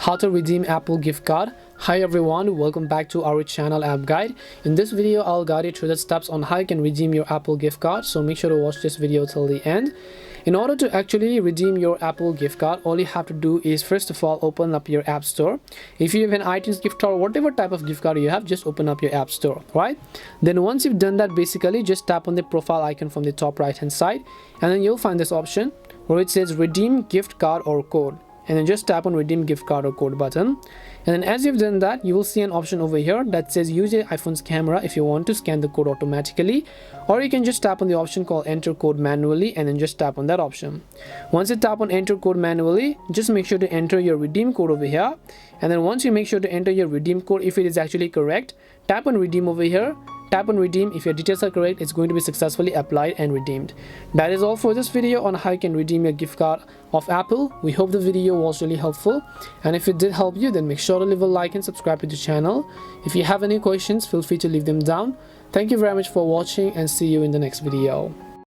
how to redeem Apple gift card. Hi everyone, welcome back to our channel App Guide. In this video I'll guide you through the steps on how you can redeem your Apple gift card, so make sure to watch this video till the end. In order to actually redeem your Apple gift card, all you have to do is first of all open up your App Store. If you have an iTunes gift card or whatever type of gift card you have, just open up your App Store, right? Then once you've done that, basically just tap on the profile icon from the top right hand side, and then you'll find this option where it says redeem gift card or code, and then just tap on redeem gift card or code button. And then as you've done that, you will see an option over here that says use your iPhone's camera if you want to scan the code automatically, or you can just tap on the option called enter code manually and then just tap on that option. Once you tap on enter code manually, just make sure to enter your redeem code over here, and then once you make sure to enter your redeem code, if it is actually correct, tap on redeem over here. Tap on redeem. If your details are correct, it's going to be successfully applied and redeemed. That is all for this video on how you can redeem your gift card of Apple. We hope the video was really helpful, and if it did help you, then make sure to leave a like and subscribe to the channel. If you have any questions, feel free to leave them down. Thank you very much for watching, and see you in the next video.